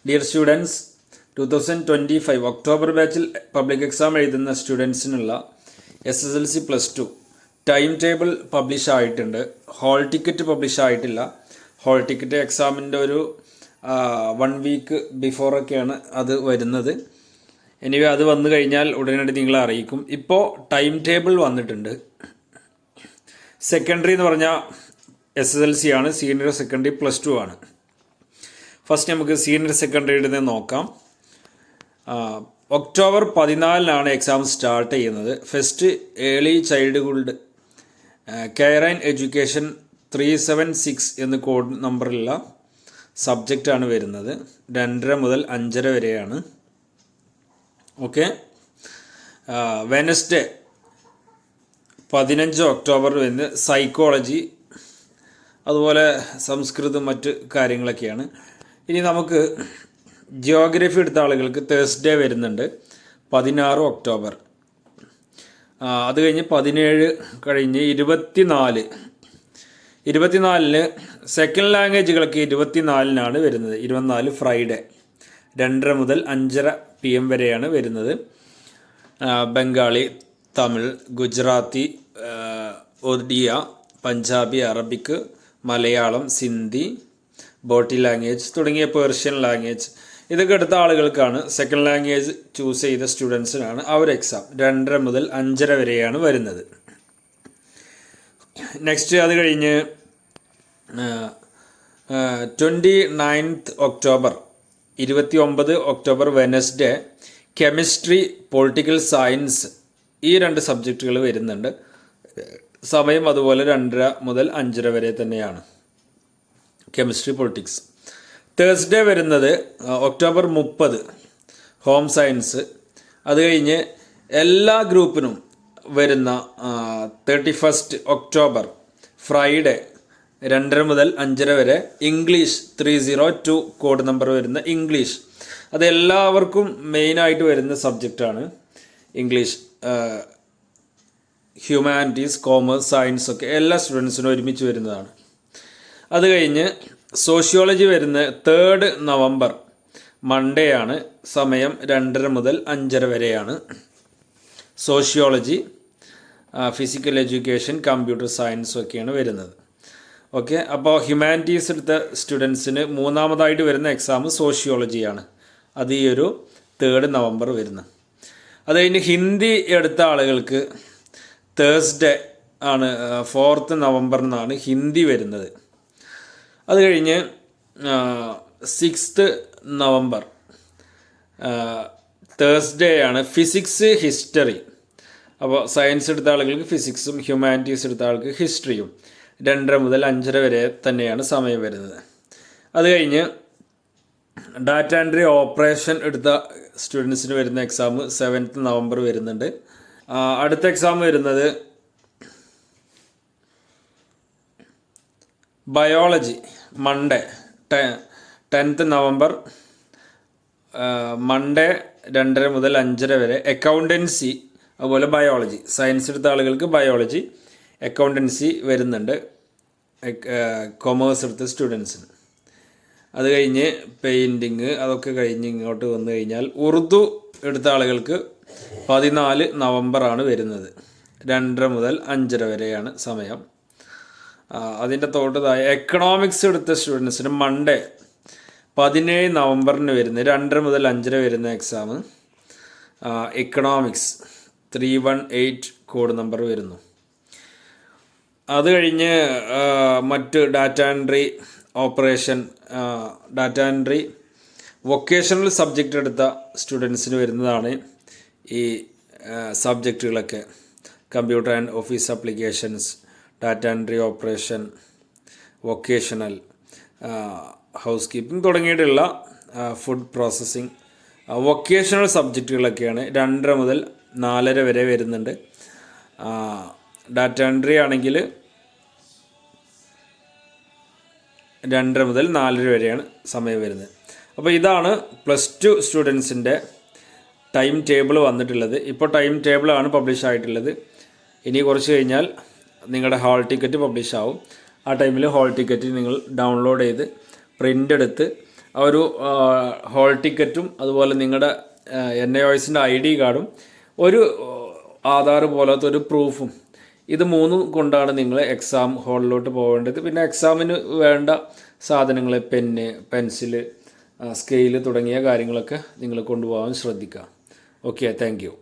Dear students, 2025 October ബാച്ചിൽ public exam എഴുതുന്ന സ്റ്റുഡൻസിനുള്ള SSLC +2 time table publish ആയിട്ടുണ്ട്. ഹോൾ ടിക്കറ്റ് പബ്ലിഷ് ആയിട്ടില്ല. ഹോൾ ടിക്കറ്റ് എക്സാമിൻ്റെ ഒരു 1 വീക്ക് ബിഫോറൊക്കെയാണ് അത് വരുന്നത്. എനിവേ അത് വന്നു കഴിഞ്ഞാൽ ഉടനടി നിങ്ങളെ അറിയിക്കും. ഇപ്പോൾ ടൈം ടേബിൾ വന്നിട്ടുണ്ട്. സെക്കൻഡറി എന്ന് പറഞ്ഞാൽ SSLC ആണ്, സീനിയർ സെക്കൻഡറി +2 ആണ്. ഫസ്റ്റ് നമുക്ക് സീനിയർ സെക്കൻഡറിയുടെ നോക്കാം. ഒക്ടോബർ 14 എക്സാം സ്റ്റാർട്ട് ചെയ്യുന്നത്. First early childhood care and education 376 എന്ന കോഡ് നമ്പറുള്ള സബ്ജക്റ്റാണ് വരുന്നത്. 2:30 മുതൽ 5:30 വരെയാണ്. ഓക്കെ. വെനസ്ഡേ 15 ഒക്ടോബർ വരുന്നത് സൈക്കോളജി, അതുപോലെ സംസ്കൃതം മറ്റ് കാര്യങ്ങളൊക്കെയാണ്. ഇനി നമുക്ക് ജിയോഗ്രഫി എടുത്ത ആളുകൾക്ക് തേഴ്സ്ഡേ വരുന്നുണ്ട് 16 ഒക്ടോബർ. അത് കഴിഞ്ഞ് 17 കഴിഞ്ഞ് 24 സെക്കൻഡ് ലാംഗ്വേജുകൾക്ക് 24 വരുന്നത്. 24 ഫ്രൈഡേ 2:30 മുതൽ 5:30 PM വരെയാണ് വരുന്നത്. ബംഗാളി, തമിഴ്, ഗുജറാത്തി, ഒഡിയ, പഞ്ചാബി, അറബിക്, മലയാളം, സിന്ധി, ബോട്ടി ലാംഗ്വേജ് തുടങ്ങിയ പേർഷ്യൻ ലാംഗ്വേജ് ഇതൊക്കെ എടുത്ത ആളുകൾക്കാണ്. സെക്കൻഡ് ലാംഗ്വേജ് ചൂസ് ചെയ്ത സ്റ്റുഡൻസിനാണ് ആ ഒരു എക്സാം. 2:30 മുതൽ 5:30 വരെയാണ് വരുന്നത്. നെക്സ്റ്റ് അത് കഴിഞ്ഞ് 29 October 29 October Wednesday chemistry, political science ഈ 2 സബ്ജക്റ്റുകൾ വരുന്നുണ്ട്. സമയം അതുപോലെ 2:30 മുതൽ 5:30 വരെ തന്നെയാണ്. Chemistry, politics. തേഴ്സ്ഡേ വരുന്നത് ഒക്ടോബർ 30 ഹോം സയൻസ്. അത് കഴിഞ്ഞ് എല്ലാ ഗ്രൂപ്പിനും വരുന്ന 31 ഒക്ടോബർ ഫ്രൈഡേ 2:30 മുതൽ 5:30 വരെ ഇംഗ്ലീഷ് 302 കോഡ് നമ്പർ വരുന്ന ഇംഗ്ലീഷ്. അത് എല്ലാവർക്കും മെയിനായിട്ട് വരുന്ന സബ്ജക്റ്റാണ് ഇംഗ്ലീഷ്. ഹ്യൂമാനിറ്റീസ്, കോമേഴ്സ്, സയൻസ് ഒക്കെ എല്ലാ സ്റ്റുഡൻസിനും ഒരുമിച്ച് വരുന്നതാണ്. അത് കഴിഞ്ഞ് സോഷ്യോളജി വരുന്ന 3 നവംബർ മൺഡേ ആണ്. സമയം 2:30 മുതൽ 5:30 വരെയാണ്. സോഷ്യോളജി, ഫിസിക്കൽ എഡ്യൂക്കേഷൻ, കമ്പ്യൂട്ടർ സയൻസും ഒക്കെയാണ് വരുന്നത്. ഓക്കെ. അപ്പോൾ ഹ്യൂമാനിറ്റീസ് എടുത്ത സ്റ്റുഡൻസിന് മൂന്നാമതായിട്ട് വരുന്ന എക്സാം സോഷ്യോളജിയാണ്. അത് ഈ ഒരു 3 നവംബർ വരുന്നത്. അത് കഴിഞ്ഞ് ഹിന്ദി എടുത്ത ആളുകൾക്ക് തേഴ്സ്ഡേ ആണ്, 4 നവംബറിനാണ് ഹിന്ദി വരുന്നത്. അത് കഴിഞ്ഞ് 6 നവംബർ തേഴ്സ്ഡേ ആണ് ഫിസിക്സ്, ഹിസ്റ്ററി. അപ്പോൾ സയൻസ് എടുത്ത ആളുകൾക്ക് ഫിസിക്സും ഹ്യൂമാനിറ്റീസ് എടുത്ത ആൾക്ക് ഹിസ്റ്ററിയും 2:30 മുതൽ 5:30 വരെ തന്നെയാണ് സമയം വരുന്നത്. അത് കഴിഞ്ഞ് ഡാറ്റ എൻട്രി ഓപ്പറേഷൻ എടുത്ത സ്റ്റുഡൻസിന് വരുന്ന എക്സാം 7 നവംബർ വരുന്നുണ്ട്. അടുത്ത എക്സാം വരുന്നത് ബയോളജി മൺഡേ 10 നവംബർ മൺഡേ 2:30 മുതൽ 5:30 വരെ. അക്കൗണ്ടൻസി അതുപോലെ ബയോളജി, സയൻസ് എടുത്ത ആളുകൾക്ക് ബയോളജി, അക്കൗണ്ടൻസി വരുന്നുണ്ട് കൊമേഴ്സ് എടുത്ത സ്റ്റുഡൻസിന്. അത് കഴിഞ്ഞ് പെയിൻറ്റിങ് അതൊക്കെ കഴിഞ്ഞ് ഇങ്ങോട്ട് വന്നു കഴിഞ്ഞാൽ ഉറുദു എടുത്ത ആളുകൾക്ക് 14 നവംബറാണ് വരുന്നത്. 2:30 മുതൽ 5:30 വരെയാണ് സമയം. അതിൻ്റെ തൊട്ടതായ എക്കണോമിക്സ് എടുത്ത സ്റ്റുഡൻസിന് മൺഡേ 17 നവംബറിന് വരുന്നത്. 2:30 മുതൽ 5:30 വരുന്ന എക്സാം എക്കണോമിക്സ് 318 കോഡ് നമ്പർ വരുന്നു. അത് കഴിഞ്ഞ് മറ്റ് data entry operation, data entry vocational subject എടുത്ത സ്റ്റുഡൻസിന് വരുന്നതാണ് ഈ സബ്ജക്റ്റുകളൊക്കെ. Computer and office applications, data entry operation, vocational, housekeeping തുടങ്ങിയിട്ടുള്ള ഫുഡ് പ്രോസസ്സിങ് വൊക്കേഷണൽ സബ്ജക്റ്റുകളൊക്കെയാണ്. 2:30 മുതൽ 4:30 വരെ വരുന്നുണ്ട്. ഡാറ്റ എൻട്രി ആണെങ്കിൽ 2:30 മുതൽ 4:30 വരെയാണ് സമയം വരുന്നത്. അപ്പോൾ ഇതാണ് +2 സ്റ്റുഡൻസിൻ്റെ ടൈം ടേബിൾ വന്നിട്ടുള്ളത്. ഇപ്പോൾ ടൈം ടേബിളാണ് പബ്ലിഷ് ആയിട്ടുള്ളത്. ഇനി കുറച്ച് കഴിഞ്ഞാൽ നിങ്ങളുടെ ഹാൾ ടിക്കറ്റ് പബ്ലിഷ് ആവും. ആ ടൈമിൽ ഹാൾ ടിക്കറ്റ് നിങ്ങൾ ഡൗൺലോഡ് ചെയ്ത് പ്രിൻ്റ് എടുത്ത് ആ ഒരു ഹോൾ ടിക്കറ്റും അതുപോലെ നിങ്ങളുടെ NIOSൻ്റെ ID കാർഡും ഒരു ആധാർ പോലത്തെ ഒരു പ്രൂഫും, ഇത് മൂന്നും കൊണ്ടാണ് നിങ്ങൾ എക്സാം ഹാളിലോട്ട് പോകേണ്ടത്. പിന്നെ എക്സാമിന് വേണ്ട സാധനങ്ങൾ പെന്ന്, പെൻസില്, സ്കെയില് തുടങ്ങിയ കാര്യങ്ങളൊക്കെ നിങ്ങൾ കൊണ്ടുപോകാൻ ശ്രദ്ധിക്കുക. Okay, thank you.